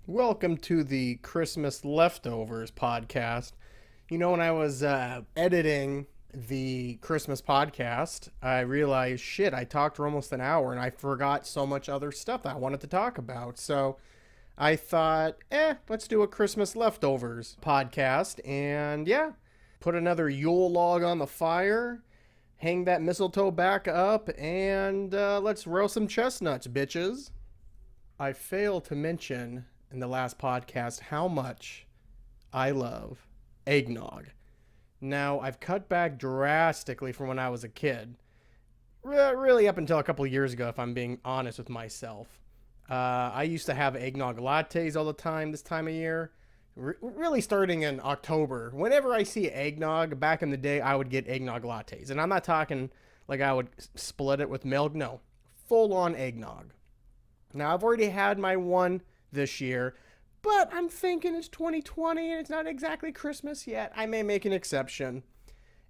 Welcome to the Christmas Leftovers podcast. When I was editing the Christmas podcast, I realized, shit, I talked for almost an hour and I forgot so much other stuff that I wanted to talk about. So I thought, let's do a Christmas Leftovers podcast. And yeah, put another Yule log on the fire, hang that mistletoe back up, and let's roast some chestnuts, bitches. I failed to mention in the last podcast how much I love eggnog. Now, I've cut back drastically from when I was a kid. Really, up until a couple of years ago, if I'm being honest with myself. I used to have eggnog lattes all the time this time of year. Really starting in October. Whenever I see eggnog, back in the day, I would get eggnog lattes. And I'm not talking like I would split it with milk. No, full on eggnog. Now, I've already had my one this year, but I'm thinking it's 2020 and it's not exactly Christmas yet. I may make an exception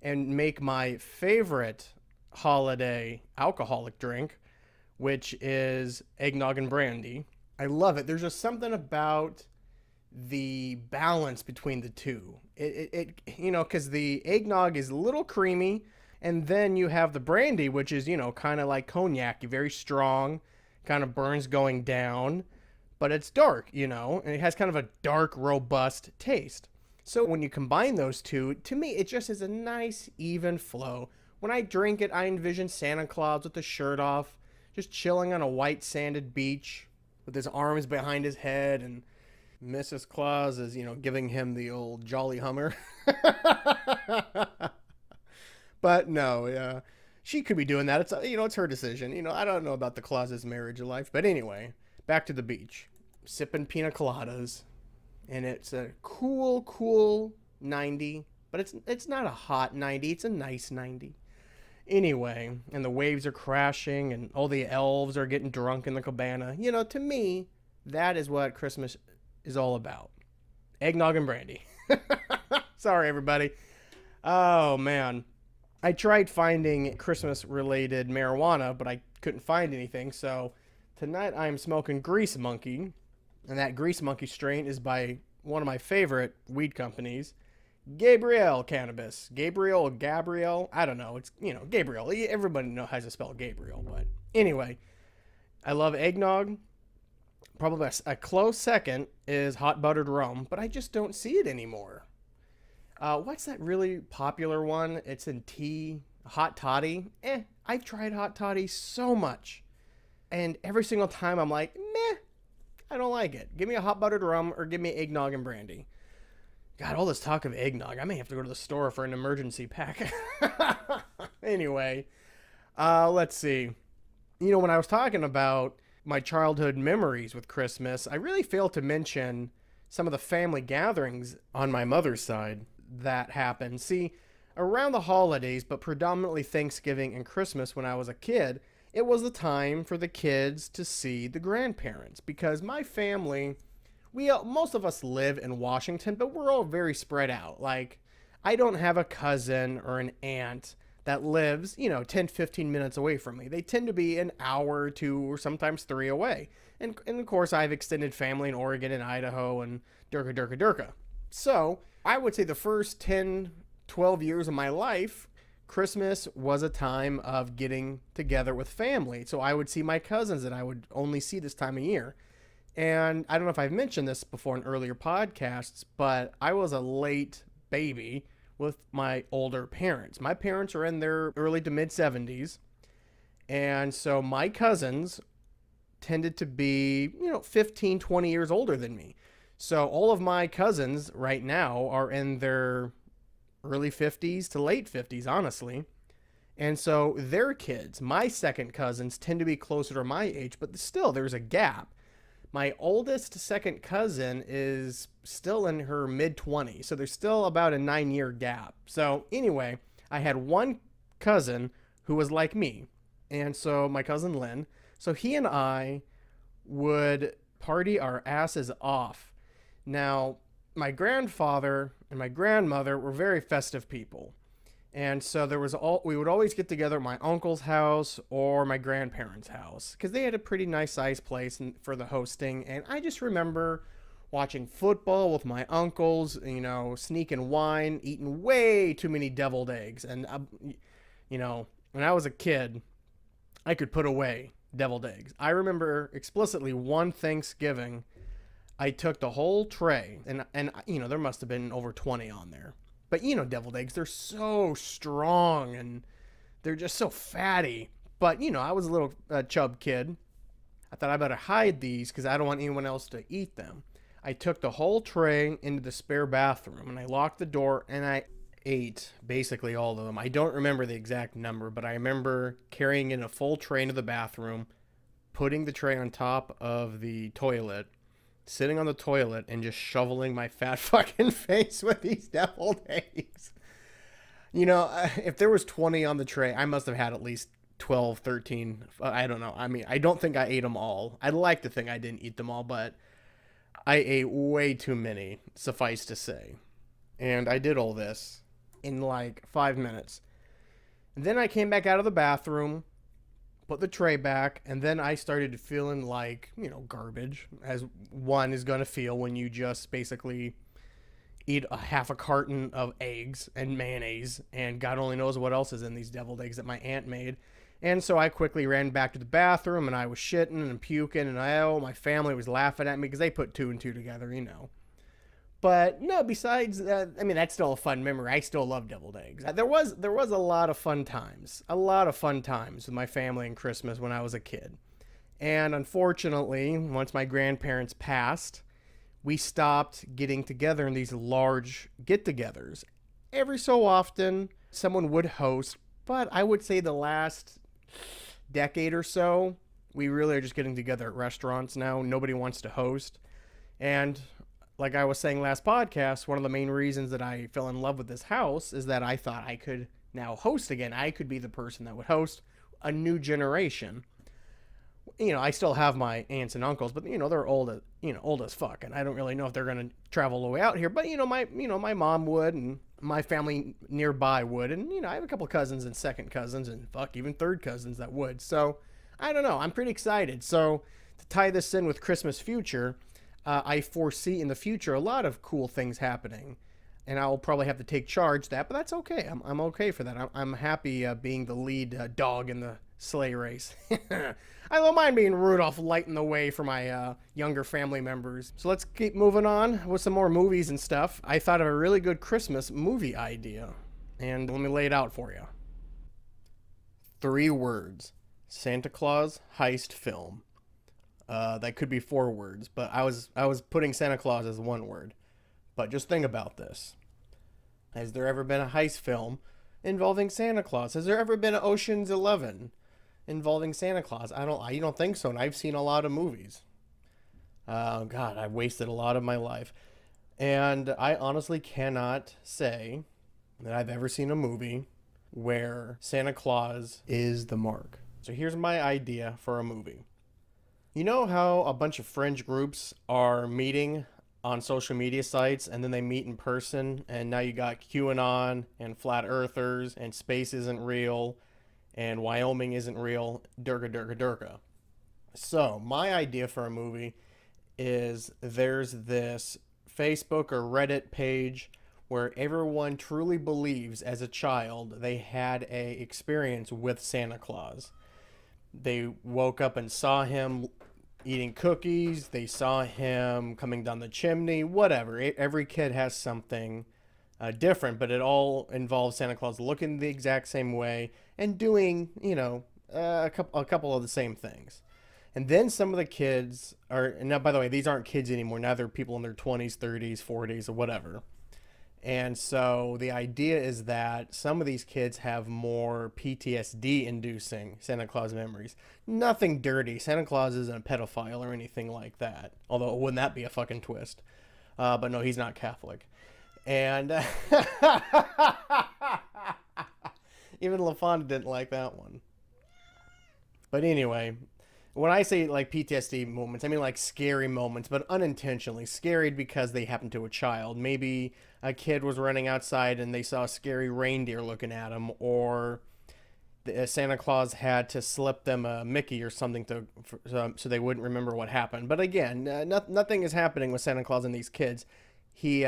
and make my favorite holiday alcoholic drink, which is eggnog and brandy. I love it. There's just something about the balance between the two. Because the eggnog is a little creamy, and then you have the brandy, which is, kind of like cognac, very strong, kind of burns going down, but it's dark, and it has kind of a dark, robust taste. So when you combine those two, to me, it just is a nice, even flow. When I drink it, I envision Santa Claus with the shirt off, just chilling on a white sanded beach with his arms behind his head, and Mrs. Claus is, giving him the old Jolly Hummer. But no, yeah. She could be doing that. It's her decision. I don't know about the Claus's marriage life, but anyway, back to the beach, sipping pina coladas, and it's a cool 90, but it's not a hot 90. It's a nice 90. Anyway, and the waves are crashing, and all the elves are getting drunk in the cabana. To me, that is what Christmas is all about. Eggnog and brandy. Sorry, everybody. Oh man. I tried finding Christmas-related marijuana, but I couldn't find anything. So tonight I'm smoking Grease Monkey, and that Grease Monkey strain is by one of my favorite weed companies, Gabriel Cannabis. Gabriel, I don't know. It's, Gabriel. Everybody knows how to spell Gabriel, but anyway, I love eggnog. Probably a close second is hot buttered rum, but I just don't see it anymore. What's that really popular one? It's in tea. Hot toddy. I've tried hot toddy so much. And every single time I'm like, meh, I don't like it. Give me a hot buttered rum or give me eggnog and brandy. God, all this talk of eggnog. I may have to go to the store for an emergency pack. Anyway, let's see. When I was talking about my childhood memories with Christmas, I really failed to mention some of the family gatherings on my mother's side that happened. See, around the holidays, but predominantly Thanksgiving and Christmas when I was a kid, it was the time for the kids to see the grandparents, because my family, most of us live in Washington, but we're all very spread out. Like, I don't have a cousin or an aunt that lives, 10, 15 minutes away from me. They tend to be an hour or two or sometimes three away. And of course, I have extended family in Oregon and Idaho and Durka. So I would say the first 10, 12 years of my life, Christmas was a time of getting together with family. So I would see my cousins that I would only see this time of year. And I don't know if I've mentioned this before in earlier podcasts, but I was a late baby with my older parents. My parents are in their early to mid 70s. And so my cousins tended to be, 15, 20 years older than me. So all of my cousins right now are in their early 50s to late 50s, honestly. And so their kids, my second cousins, tend to be closer to my age, but still there's a gap. My oldest second cousin is still in her mid-20s, so there's still about a 9-year gap. So anyway, I had one cousin who was like me, and so my cousin Lynn, so he and I would party our asses off. Now, my grandfather and my grandmother were very festive people. And so we would always get together at my uncle's house or my grandparents' house because they had a pretty nice sized place for the hosting. And I just remember watching football with my uncles, sneaking wine, eating way too many deviled eggs. And, when I was a kid, I could put away deviled eggs. I remember explicitly one Thanksgiving, I took the whole tray, and there must have been over 20 on there. But, deviled eggs, they're so strong, and they're just so fatty. But, I was a little chub kid. I thought I better hide these because I don't want anyone else to eat them. I took the whole tray into the spare bathroom, and I locked the door, and I ate basically all of them. I don't remember the exact number, but I remember carrying in a full tray into the bathroom, putting the tray on top of the toilet, sitting on the toilet, and just shoveling my fat fucking face with these deviled eggs. If there was 20 on the tray, I must have had at least 12, 13. I don't know. I mean, I don't think I ate them all. I'd like to think I didn't eat them all, but I ate way too many, suffice to say. And I did all this in like 5 minutes. And then I came back out of the bathroom, put the tray back, and then I started feeling like, garbage, as one is going to feel when you just basically eat a half a carton of eggs and mayonnaise, and God only knows what else is in these deviled eggs that my aunt made. And so I quickly ran back to the bathroom, and I was shitting and puking, and my family was laughing at me because they put two and two together, But no, besides that, that's still a fun memory. I still love deviled eggs. There was a lot of fun times with my family and Christmas when I was a kid. And unfortunately, once my grandparents passed, we stopped getting together in these large get-togethers. Every so often, someone would host, but I would say the last decade or so, we really are just getting together at restaurants now. Nobody wants to host. And like I was saying last podcast, one of the main reasons that I fell in love with this house is that I thought I could now host again. I could be the person that would host a new generation. I still have my aunts and uncles, but they're old as fuck, and I don't really know if they're gonna travel all the way out here. But my mom would, and my family nearby would, and I have a couple cousins and second cousins, and fuck, even third cousins that would. So I don't know. I'm pretty excited. So to tie this in with Christmas future, I foresee in the future a lot of cool things happening, and I'll probably have to take charge of that, but that's okay. I'm okay for that. I'm happy being the lead dog in the sleigh race. I don't mind being Rudolph, lighting the way for my younger family members. So let's keep moving on with some more movies and stuff. I thought of a really good Christmas movie idea, and let me lay it out for you. 3 words: Santa Claus heist film. That could be 4 words, but I was putting Santa Claus as 1 word. But just think about this. Has there ever been a heist film involving Santa Claus? Has there ever been an Ocean's 11 involving Santa Claus? You don't think so, and I've seen a lot of movies. God, I've wasted a lot of my life. And I honestly cannot say that I've ever seen a movie where Santa Claus is the mark. So here's my idea for a movie. You know how a bunch of fringe groups are meeting on social media sites, and then they meet in person, and now you got QAnon and flat earthers, and space isn't real, and Wyoming isn't real, durga durga durga. So my idea for a movie is there's this Facebook or Reddit page where everyone truly believes as a child they had a experience with Santa Claus. They woke up and saw him eating cookies. They saw him coming down the chimney, whatever. Every kid has something different, but it all involves Santa Claus looking the exact same way and doing, a couple of the same things. And then some of the kids are, and now, by the way, these aren't kids anymore. Now they're people in their 20s, 30s, 40s, or whatever. And so the idea is that some of these kids have more PTSD-inducing Santa Claus memories. Nothing dirty. Santa Claus isn't a pedophile or anything like that. Although, wouldn't that be a fucking twist? But no, he's not Catholic. And even LaFonda didn't like that one. But anyway, when I say like PTSD moments, I mean like scary moments, but unintentionally. Scary because they happened to a child. Maybe a kid was running outside and they saw a scary reindeer looking at him, or Santa Claus had to slip them a Mickey or something so they wouldn't remember what happened. But again, nothing is happening with Santa Claus and these kids. He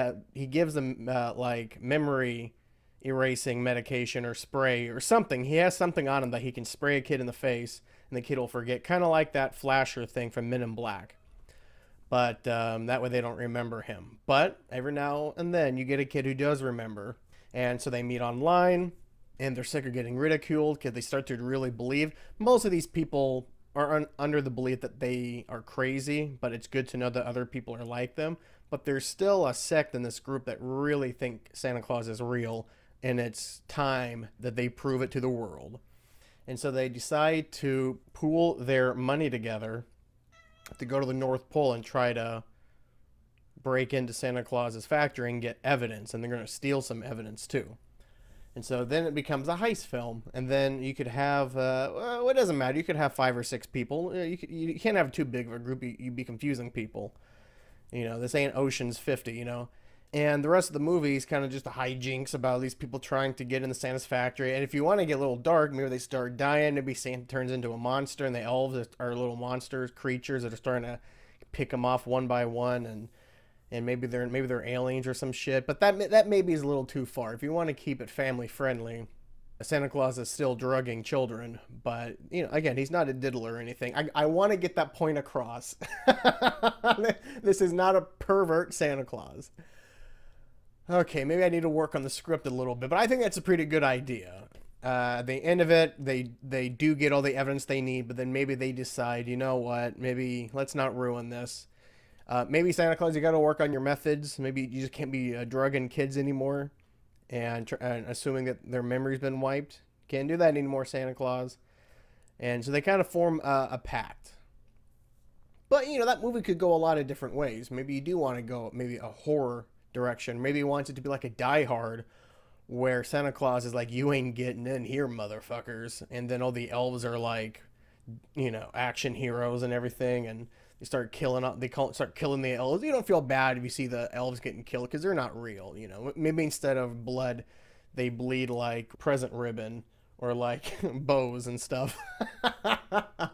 gives them like memory erasing medication or spray or something. He has something on him that he can spray a kid in the face and the kid will forget, kind of like that flasher thing from Men in Black. But that way they don't remember him. But every now and then you get a kid who does remember, and so they meet online and they're sick of getting ridiculed because they start to really believe. Most of these people are under the belief that they are crazy, but it's good to know that other people are like them. But there's still a sect in this group that really think Santa Claus is real, and it's time that they prove it to the world. And so they decide to pool their money together to go to the North Pole and try to break into Santa Claus's factory and get evidence, and they're going to steal some evidence too. And so then it becomes a heist film, and then you could have, well, it doesn't matter. You could have 5 or 6 people. You can't have too big of a group. You'd be confusing people. This ain't Ocean's 50, And the rest of the movie is kind of just a hijinks about these people trying to get into Santa's factory. And if you want to get a little dark, maybe they start dying. Maybe Santa turns into a monster, and the elves are little monsters, creatures that are starting to pick them off one by one, and maybe they're aliens or some shit. But that maybe is a little too far. If you want to keep it family friendly, Santa Claus is still drugging children, but again, he's not a diddler or anything. I want to get that point across. This is not a pervert Santa Claus. Okay, maybe I need to work on the script a little bit, but I think that's a pretty good idea. At the end of it, they do get all the evidence they need, but then maybe they decide, you know what, maybe let's not ruin this. Maybe Santa Claus, you got to work on your methods. Maybe you just can't be drugging kids anymore and assuming that their memory's been wiped. Can't do that anymore, Santa Claus. And so they kind of form a pact. But, that movie could go a lot of different ways. Maybe you do want to go maybe a horror direction. Maybe he wants it to be like a Die Hard, where Santa Claus is like, you ain't getting in here, motherfuckers. And then all the elves are like, action heroes and everything. And they start start killing the elves. You don't feel bad if you see the elves getting killed because they're not real. Maybe instead of blood, they bleed like present ribbon or like bows and stuff.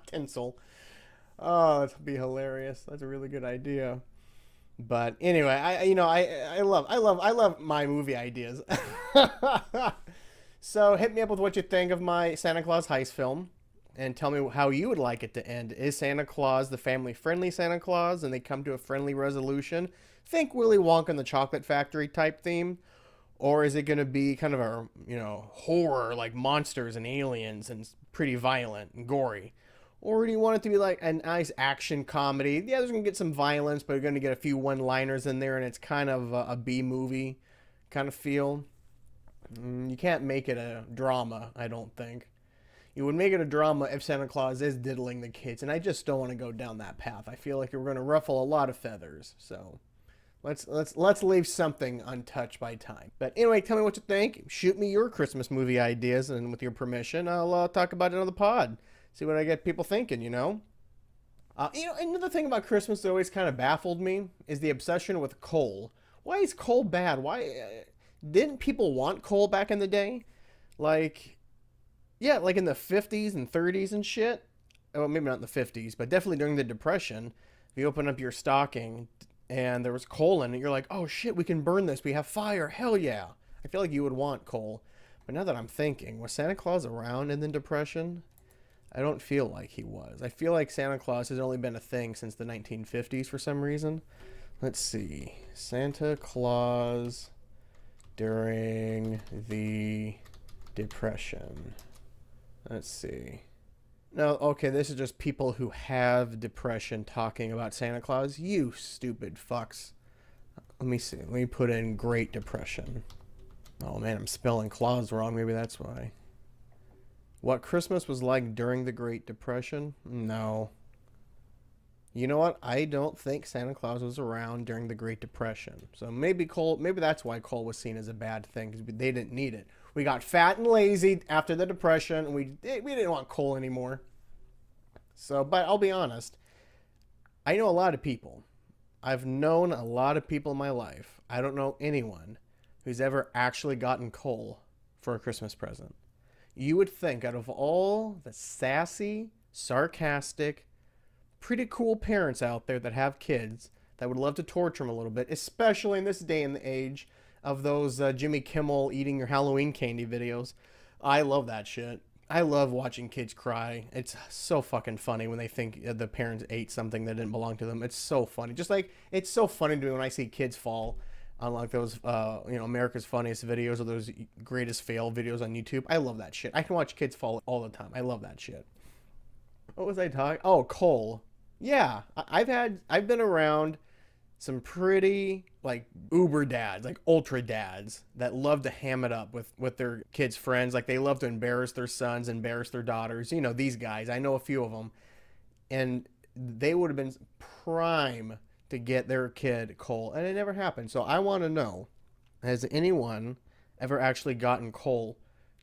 Tinsel. Oh, that'd be hilarious. That's a really good idea. But anyway, I love my movie ideas. So hit me up with what you think of my Santa Claus heist film, and tell me how you would like it to end. Is Santa Claus the family-friendly Santa Claus, and they come to a friendly resolution? Think Willy Wonka and the Chocolate Factory type theme, or is it going to be kind of a horror like monsters and aliens and pretty violent and gory? Or do you want it to be like a nice action comedy? Yeah, there's going to get some violence, but you're going to get a few one-liners in there, and it's kind of a B-movie kind of feel. You can't make it a drama, I don't think. You would make it a drama if Santa Claus is diddling the kids, and I just don't want to go down that path. I feel like you're going to ruffle a lot of feathers, so let's leave something untouched by time. But anyway, tell me what you think. Shoot me your Christmas movie ideas, and with your permission, I'll talk about it on the pod. See what I get people thinking, Another thing about Christmas that always kind of baffled me is the obsession with coal. Why is coal bad? Why didn't people want coal back in the day? Like in the 50s and 30s and shit. Well, maybe not in the 50s, but definitely during the Depression. If you open up your stocking and there was coal in it, you're like, oh shit, we can burn this. We have fire. Hell yeah. I feel like you would want coal. But now that I'm thinking, was Santa Claus around in the Depression? I don't feel like he was. I feel like Santa Claus has only been a thing since the 1950s for some reason. Let's see. Santa Claus during the Depression. Let's see. No, okay, this is just people who have depression talking about Santa Claus. You stupid fucks. Let me see. Let me put in Great Depression. Oh man, I'm spelling Claus wrong. Maybe that's why. What Christmas was like during the Great Depression? No. You know what? I don't think Santa Claus was around during the Great Depression. So maybe that's why coal was seen as a bad thing, because they didn't need it. We got fat and lazy after the Depression, and we didn't want coal anymore. So, but I'll be honest. I know a lot of people. I've known a lot of people in my life. I don't know anyone who's ever actually gotten coal for a Christmas present. You would think out of all the sassy, sarcastic, pretty cool parents out there that have kids that would love to torture them a little bit, especially in this day and age of those Jimmy Kimmel eating your Halloween candy videos. I love that shit. I love watching kids cry. It's so fucking funny when they think the parents ate something that didn't belong to them. It's so funny. Just like it's so funny to me when I see kids fall on like those America's Funniest Videos or those greatest fail videos on YouTube. I love that shit. I can watch kids fall all the time. I love that shit. What was I talking? Oh, Cole. Yeah, I've been around some pretty like uber dads, like ultra dads that love to ham it up with their kids' friends. Like they love to embarrass their sons, embarrass their daughters. You know, these guys. I know a few of them, and they would have been prime to get their kid Cole, and it never happened. So I want to know: has anyone ever actually gotten Cole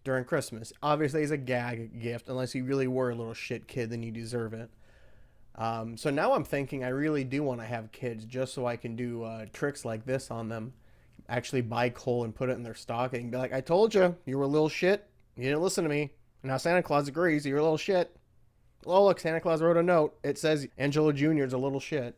during Christmas? Obviously, as a gag gift, unless you really were a little shit kid, then you deserve it. So now I'm thinking I really do want to have kids just so I can do tricks like this on them. Actually buy coal and put it in their stocking and be like, I told you, you were a little shit. You didn't listen to me. Now Santa Claus agrees you're a little shit. Oh, look, Santa Claus wrote a note. It says Angelo Jr. is a little shit.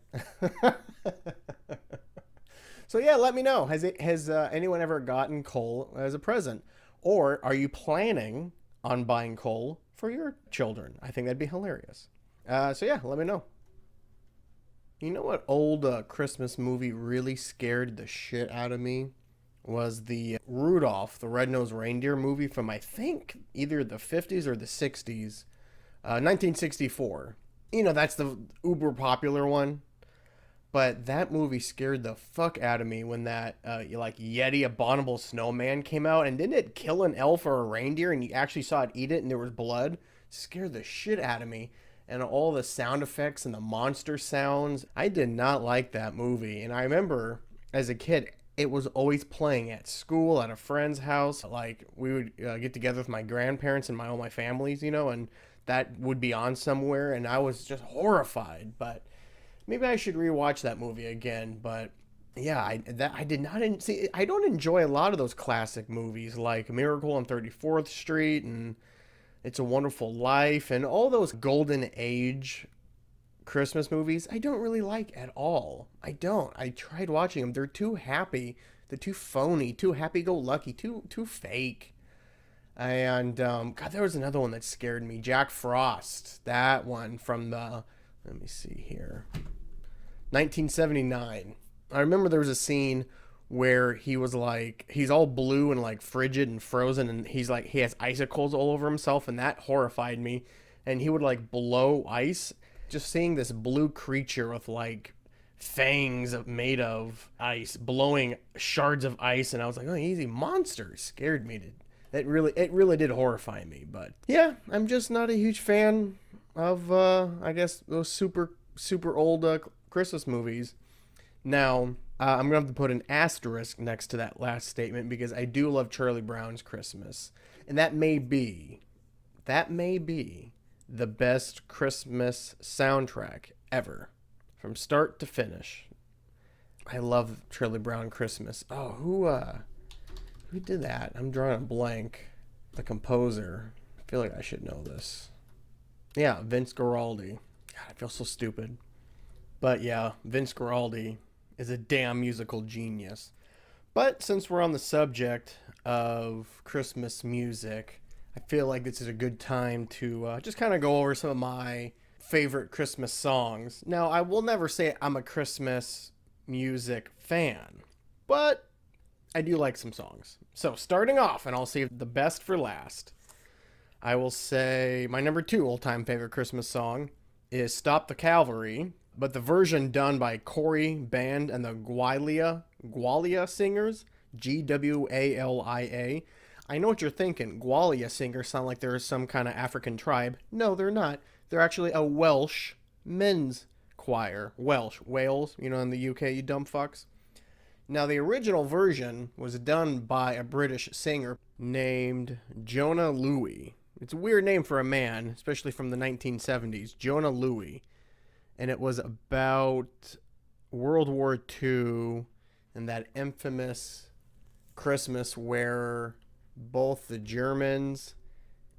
So yeah, let me know. Has anyone ever gotten coal as a present? Or are you planning on buying coal for your children? I think that'd be hilarious. So yeah, let me know. You know what old Christmas movie really scared the shit out of me? Was the Rudolph the Red-Nosed Reindeer movie from I think either the 50s or the 60s, 1964. You know, that's the uber popular one. But that movie scared the fuck out of me when that like Yeti abominable snowman came out, and didn't it kill an elf or a reindeer and you actually saw it eat it and there was blood? It scared the shit out of me. And all the sound effects and the monster sounds. I did not like that movie. And I remember as a kid, it was always playing at school, at a friend's house. Like we would get together with my grandparents and all my families, and that would be on somewhere. And I was just horrified. But maybe I should rewatch that movie again. But yeah, I did not see. I don't enjoy a lot of those classic movies like Miracle on 34th Street and It's a Wonderful Life and all those golden age Christmas movies. I don't really like at all. I don't. I tried watching them. They're too happy. They're too phony, too happy-go-lucky, too fake. And God, there was another one that scared me. Jack Frost. That one from the, let me see here, 1979. I remember there was a scene where he was like, he's all blue and like frigid and frozen, and he's like, he has icicles all over himself, and that horrified me. And he would like blow ice. Just seeing this blue creature with like fangs made of ice blowing shards of ice, and I was like, oh, easy, monster, scared me. It really did horrify me. But yeah, I'm just not a huge fan of I guess those super old Christmas movies. Now, I'm going to have to put an asterisk next to that last statement because I do love Charlie Brown's Christmas. And that may be the best Christmas soundtrack ever. From start to finish. I love Charlie Brown Christmas. Oh, who did that? I'm drawing a blank. The composer. I feel like I should know this. Yeah, Vince Guaraldi. God, I feel so stupid. But yeah, Vince Guaraldi is a damn musical genius. But since we're on the subject of Christmas music, I feel like this is a good time to just kind of go over some of my favorite Christmas songs. Now, I will never say I'm a Christmas music fan, but I do like some songs. So starting off, and I'll save the best for last, I will say my number 2 all-time favorite Christmas song is Stop the Cavalry, but the version done by Corey Band and the Gwalia singers, Gwalia. I know what you're thinking. Gwalia singers sound like they're some kind of African tribe. No, they're not. They're actually a Welsh men's choir. Welsh, Wales, in the UK, you dumb fucks. Now, the original version was done by a British singer named Jonah Louie. It's a weird name for a man, especially from the 1970s. Jonah Louie. And it was about World War II and that infamous Christmas where both the Germans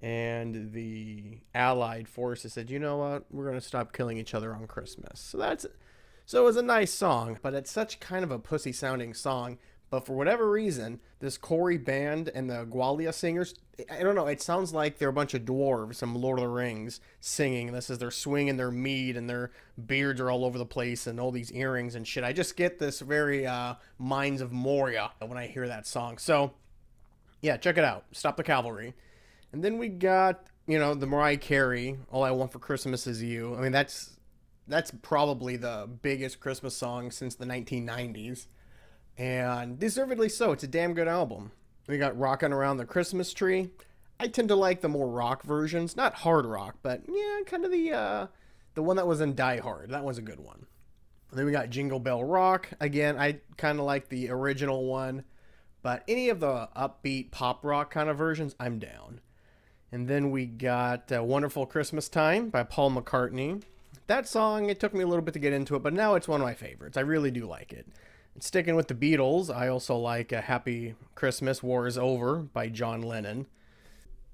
and the Allied forces said, you know what, we're going to stop killing each other on Christmas. So it was a nice song, but it's such kind of a pussy sounding song. But for whatever reason, this Corey band and the Gwalia singers, I don't know, it sounds like they're a bunch of dwarves from Lord of the Rings singing. This is they're swinging their mead and their beards are all over the place and all these earrings and shit. I just get this very Minds of Moria when I hear that song. So, yeah, check it out. Stop the Cavalry. And then we got, the Mariah Carey, All I Want for Christmas Is You. I mean, that's probably the biggest Christmas song since the 1990s. And deservedly so. It's a damn good album. We got Rockin' Around the Christmas Tree. I tend to like the more rock versions. Not hard rock, but yeah, kind of the one that was in Die Hard. That one's a good one. And then we got Jingle Bell Rock. Again, I kind of like the original one. But any of the upbeat pop rock kind of versions, I'm down. And then we got Wonderful Christmas Time by Paul McCartney. That song, it took me a little bit to get into it, but now it's one of my favorites. I really do like it. And sticking with the Beatles, I also like Happy Christmas, War is Over by John Lennon.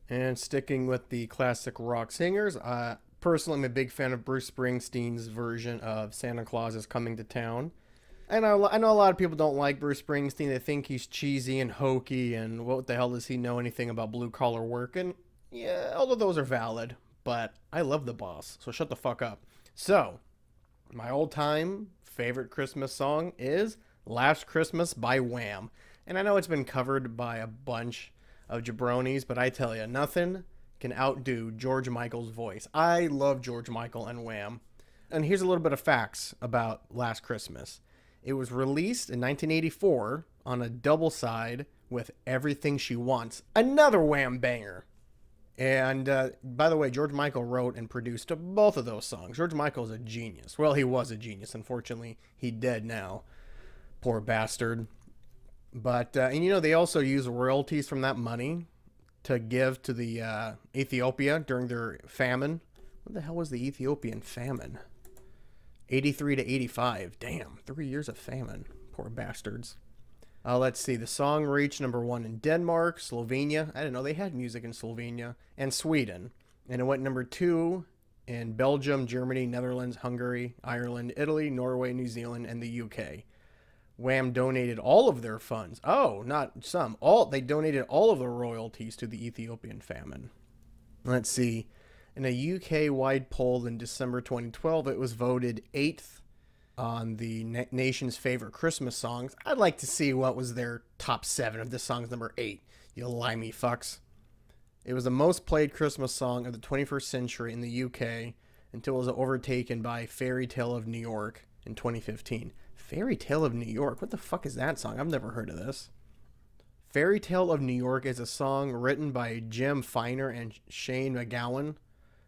And sticking with the classic rock singers, personally I'm a big fan of Bruce Springsteen's version of Santa Claus is Coming to Town. I know a lot of people don't like Bruce Springsteen. They think he's cheesy and hokey, and what the hell does he know anything about blue-collar work? And yeah, all of those are valid, but I love the boss, so shut the fuck up. So, my all-time favorite Christmas song is Last Christmas by Wham. And I know it's been covered by a bunch of jabronis, but I tell you, nothing can outdo George Michael's voice. I love George Michael and Wham. And here's a little bit of facts about Last Christmas. It was released in 1984 on a double side with Everything She Wants, another Wham banger. And by the way, George Michael wrote and produced both of those songs. George Michael is a genius. Well, he was a genius. Unfortunately, he's dead now. Poor bastard. But, and they also use royalties from that money to give to the Ethiopia during their famine. What the hell was the Ethiopian famine? 83 to 85. Damn, 3 years of famine. Poor bastards. Let's see. The song reached number 1 in Denmark, Slovenia. I didn't know they had music in Slovenia. And Sweden. And it went number 2 in Belgium, Germany, Netherlands, Hungary, Ireland, Italy, Norway, New Zealand, and the UK. Wham donated all of their funds. Oh, not some. They donated all of the royalties to the Ethiopian famine. Let's see. In a UK-wide poll in December 2012, it was voted 8th on the nation's favorite Christmas songs. I'd like to see what was their top 7 if this song's number 8. You limey fucks. It was the most played Christmas song of the 21st century in the UK until it was overtaken by Fairy Tale of New York in 2015. Fairy Tale of New York? What the fuck is that song? I've never heard of this. Fairy Tale of New York is a song written by Jim Finer and Shane McGowan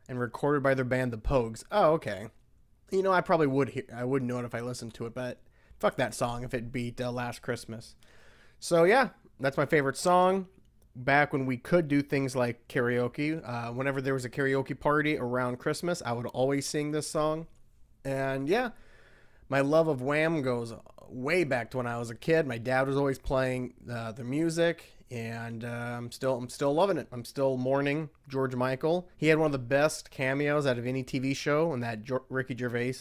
and recorded by their band The Pogues. Oh, okay. I probably I wouldn't know it if I listened to it, but fuck that song if it beat Last Christmas. So yeah, that's my favorite song. Back when we could do things like karaoke, whenever there was a karaoke party around Christmas, I would always sing this song. And yeah, my love of Wham goes way back to when I was a kid. My dad was always playing the music, and I'm still loving it. I'm still mourning George Michael. He had one of the best cameos out of any TV show in that Ricky Gervais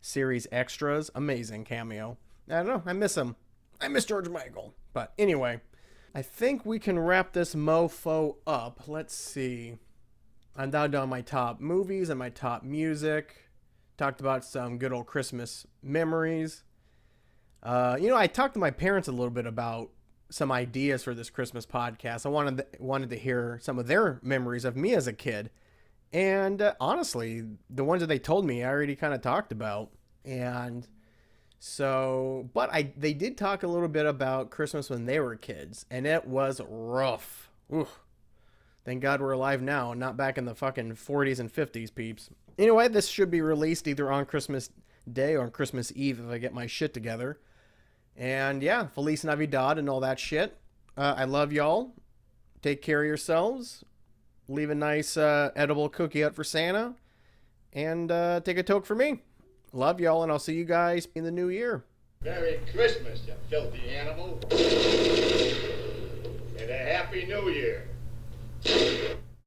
series Extras. Amazing cameo. I don't know. I miss him. I miss George Michael. But anyway, I think we can wrap this mofo up. Let's see. I'm down to my top movies and my top music. Talked about some good old Christmas memories. I talked to my parents a little bit about some ideas for this Christmas podcast. I wanted to hear some of their memories of me as a kid. And honestly, the ones that they told me, I already kind of talked about. And so, but they did talk a little bit about Christmas when they were kids, and it was rough. Oof. Thank God we're alive now, and not back in the fucking 40s and 50s, peeps. Anyway, this should be released either on Christmas Day or on Christmas Eve if I get my shit together. And yeah, Feliz Navidad and all that shit. I love y'all. Take care of yourselves. Leave a nice edible cookie out for Santa. And take a toke for me. Love y'all, and I'll see you guys in the new year. Merry Christmas, you filthy animal. And a Happy New Year.